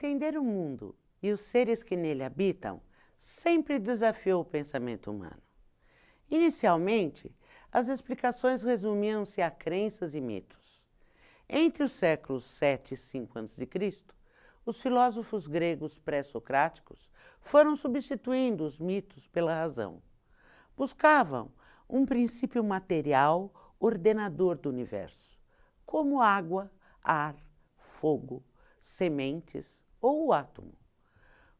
entender o mundo e os seres que nele habitam sempre desafiou o pensamento humano. Inicialmente, as explicações resumiam-se a crenças e mitos. Entre os séculos 7 e 5 a.C., os filósofos gregos pré-socráticos foram substituindo os mitos pela razão. Buscavam um princípio material ordenador do universo, como água, ar, fogo, sementes ou o átomo.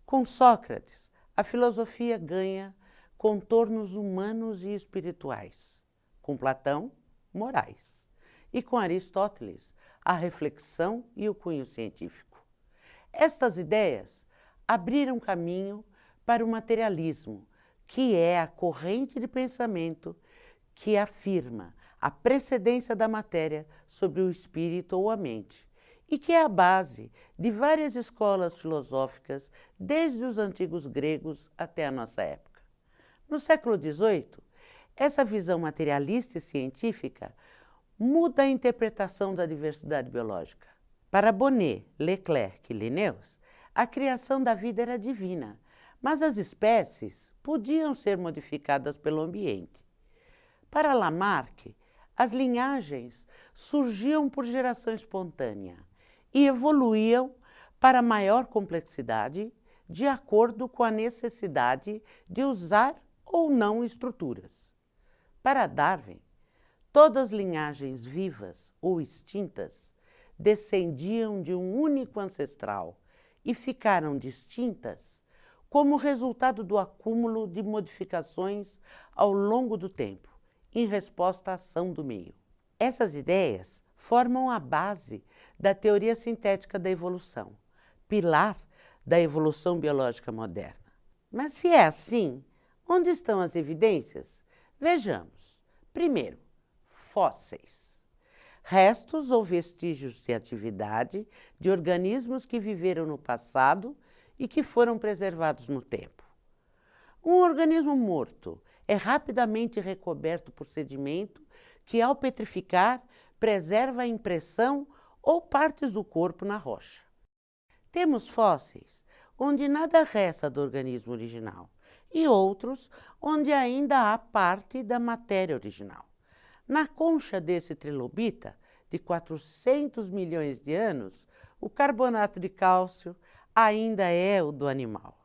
Com Sócrates, a filosofia ganha contornos humanos e espirituais. Com Platão, morais. E com Aristóteles, a reflexão e o cunho científico. Estas ideias abriram caminho para o materialismo, que é a corrente de pensamento que afirma a precedência da matéria sobre o espírito ou a mente, e que é a base de várias escolas filosóficas, desde os antigos gregos até a nossa época. No século XVIII, essa visão materialista e científica muda a interpretação da diversidade biológica. Para Bonnet, Leclerc e Linnaeus, a criação da vida era divina, mas as espécies podiam ser modificadas pelo ambiente. Para Lamarck, as linhagens surgiam por geração espontânea e evoluíam para maior complexidade de acordo com a necessidade de usar ou não estruturas. Para Darwin, todas as linhagens vivas ou extintas descendiam de um único ancestral e ficaram distintas como resultado do acúmulo de modificações ao longo do tempo, em resposta à ação do meio. Essas ideias formam a base da teoria sintética da evolução, pilar da evolução biológica moderna. Mas se é assim, onde estão as evidências? Vejamos. Primeiro, fósseis. Restos ou vestígios de atividade de organismos que viveram no passado e que foram preservados no tempo. Um organismo morto é rapidamente recoberto por sedimento que, ao petrificar, preserva a impressão ou partes do corpo na rocha. Temos fósseis onde nada resta do organismo original e outros onde ainda há parte da matéria original. Na concha desse trilobita, de 400 milhões de anos, o carbonato de cálcio ainda é o do animal.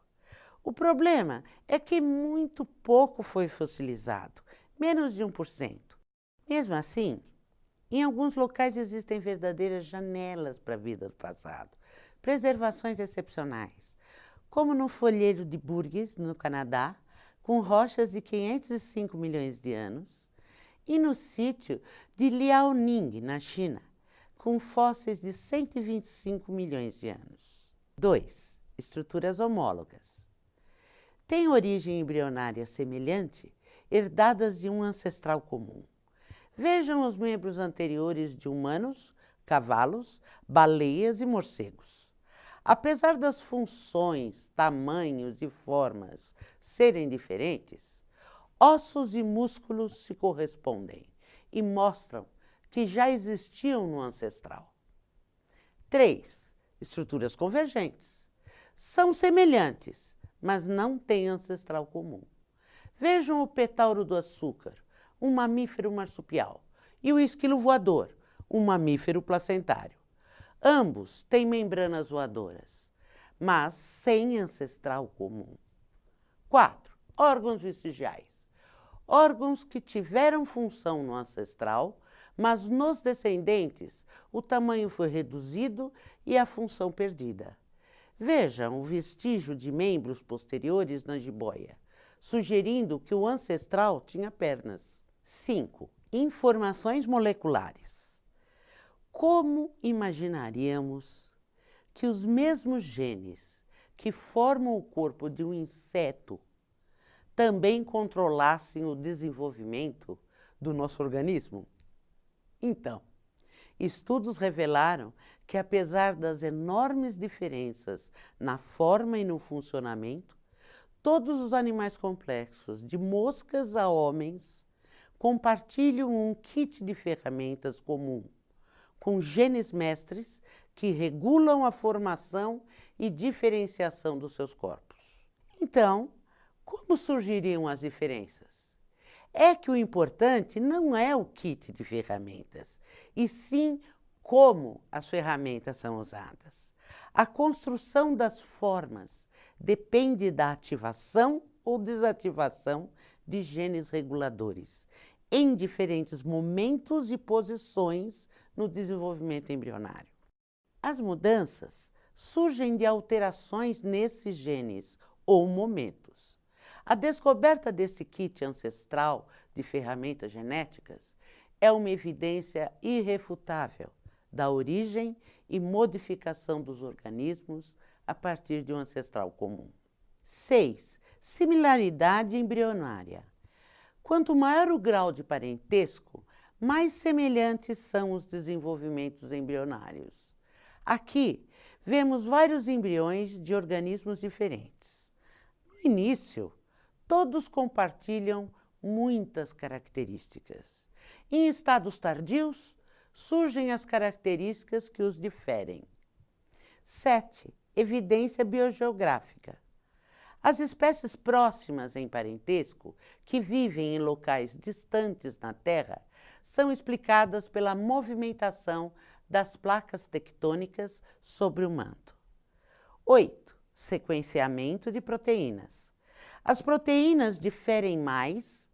O problema é que muito pouco foi fossilizado, menos de 1%. Mesmo assim, em alguns locais existem verdadeiras janelas para a vida do passado, preservações excepcionais, como no folheiro de Burgess, no Canadá, com rochas de 505 milhões de anos, e no sítio de Liaoning, na China, com fósseis de 125 milhões de anos. 2. Estruturas homólogas. Têm origem embrionária semelhante, herdadas de um ancestral comum. Vejam os membros anteriores de humanos, cavalos, baleias e morcegos. Apesar das funções, tamanhos e formas serem diferentes, ossos e músculos se correspondem e mostram que já existiam no ancestral. 3. Estruturas convergentes. São semelhantes, mas não têm ancestral comum. Vejam o petauro do açúcar, um mamífero marsupial, e o esquilo voador, um mamífero placentário. Ambos têm membranas voadoras, mas sem ancestral comum. 4. Órgãos vestigiais. Órgãos que tiveram função no ancestral, mas nos descendentes o tamanho foi reduzido e a função perdida. Vejam o vestígio de membros posteriores na jiboia, sugerindo que o ancestral tinha pernas. 5. Informações moleculares. Como imaginaríamos que os mesmos genes que formam o corpo de um inseto também controlassem o desenvolvimento do nosso organismo? Então, estudos revelaram que, apesar das enormes diferenças na forma e no funcionamento, todos os animais complexos, de moscas a homens, compartilham um kit de ferramentas comum, com genes mestres que regulam a formação e diferenciação dos seus corpos. Então, como surgiriam as diferenças? É que o importante não é o kit de ferramentas, e sim como as ferramentas são usadas. A construção das formas depende da ativação ou desativação de genes reguladores em diferentes momentos e posições no desenvolvimento embrionário. As mudanças surgem de alterações nesses genes ou momentos. A descoberta desse kit ancestral de ferramentas genéticas é uma evidência irrefutável da origem e modificação dos organismos a partir de um ancestral comum. 6. Similaridade embrionária. Quanto maior o grau de parentesco, mais semelhantes são os desenvolvimentos embrionários. Aqui, vemos vários embriões de organismos diferentes. No início, todos compartilham muitas características. Em estados tardios, surgem as características que os diferem. 7. Evidência biogeográfica. As espécies próximas em parentesco, que vivem em locais distantes na Terra, são explicadas pela movimentação das placas tectônicas sobre o manto. 8. Sequenciamento de proteínas. As proteínas diferem mais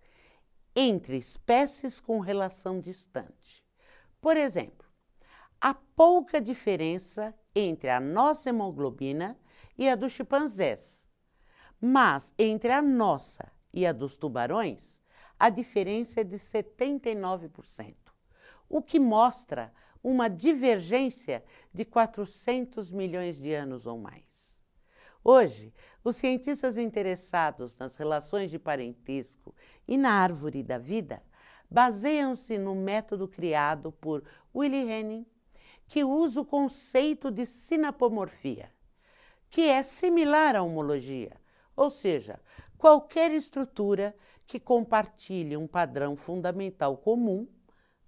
entre espécies com relação distante. Por exemplo, há pouca diferença entre a nossa hemoglobina e a dos chimpanzés, mas entre a nossa e a dos tubarões, a diferença é de 79%, o que mostra uma divergência de 400 milhões de anos ou mais. Hoje, os cientistas interessados nas relações de parentesco e na árvore da vida baseiam-se no método criado por Willi Hennig, que usa o conceito de sinapomorfia, que é similar à homologia, ou seja, qualquer estrutura que compartilhe um padrão fundamental comum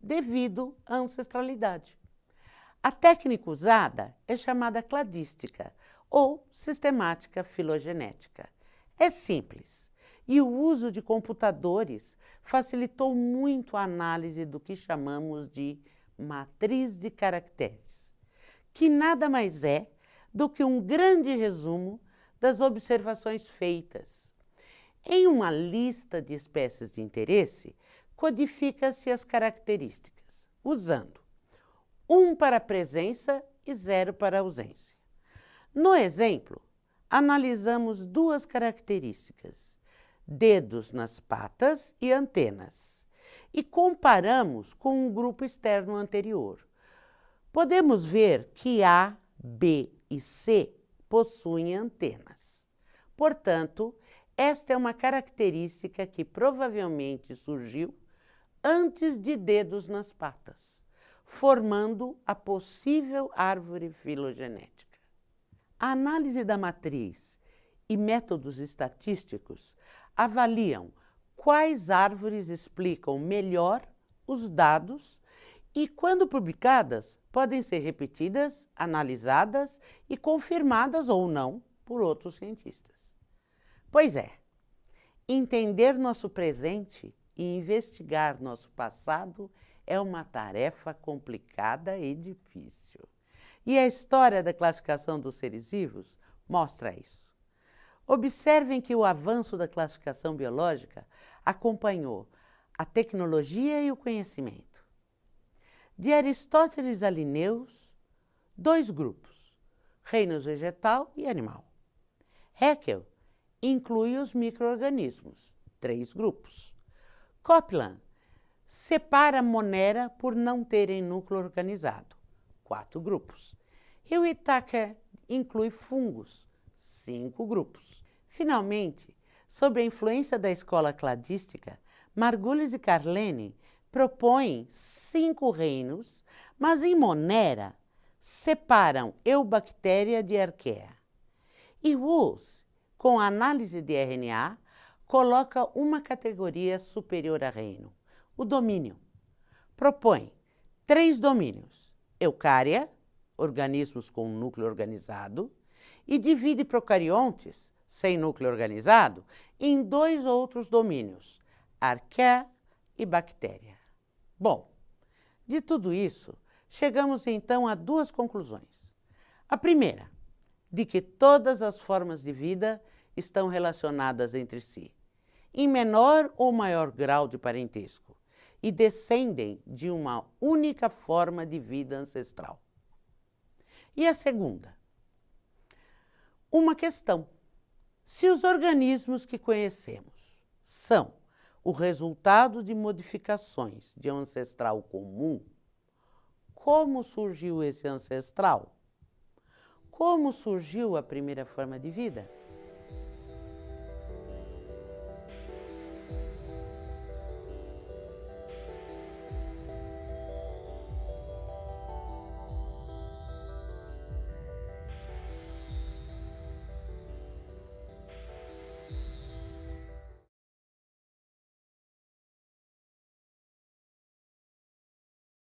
devido à ancestralidade. A técnica usada é chamada cladística ou sistemática filogenética. É simples e o uso de computadores facilitou muito a análise do que chamamos de matriz de caracteres, que nada mais é do que um grande resumo das observações feitas. Em uma lista de espécies de interesse, codifica-se as características, usando 1 para a presença e 0 para a ausência. No exemplo, analisamos duas características, dedos nas patas e antenas, e comparamos com um grupo externo anterior. Podemos ver que A, B e C possuem antenas. Portanto, esta é uma característica que provavelmente surgiu antes de dedos nas patas, formando a possível árvore filogenética. A análise da matriz e métodos estatísticos avaliam quais árvores explicam melhor os dados e, quando publicadas, podem ser repetidas, analisadas e confirmadas ou não por outros cientistas. Pois é, entender nosso presente e investigar nosso passado é uma tarefa complicada e difícil. E a história da classificação dos seres vivos mostra isso. Observem que o avanço da classificação biológica acompanhou a tecnologia e o conhecimento. De Aristóteles a Linnaeus, 2 grupos, reinos vegetal e animal. Haeckel inclui os micro-organismos, 3 grupos. Copland separa Monera por não terem núcleo organizado, 4 grupos. Hewitt Tucker inclui fungos, 5 grupos. Finalmente, sob a influência da escola cladística, Margulis e Carlene propõem 5 reinos, mas em Monera separam Eubactéria de Archaea. E Woolf, com a análise de RNA, coloca uma categoria superior a reino, o domínio. Propõe 3 domínios: Eucária, organismos com núcleo organizado, e divide procariontes, sem núcleo organizado, em 2 outros domínios, arqueia e bactéria. Bom, de tudo isso, chegamos então a 2 conclusões. A primeira, de que todas as formas de vida estão relacionadas entre si, em menor ou maior grau de parentesco, e descendem de uma única forma de vida ancestral. E a segunda? Uma questão. Se os organismos que conhecemos são o resultado de modificações de um ancestral comum, como surgiu esse ancestral? Como surgiu a primeira forma de vida?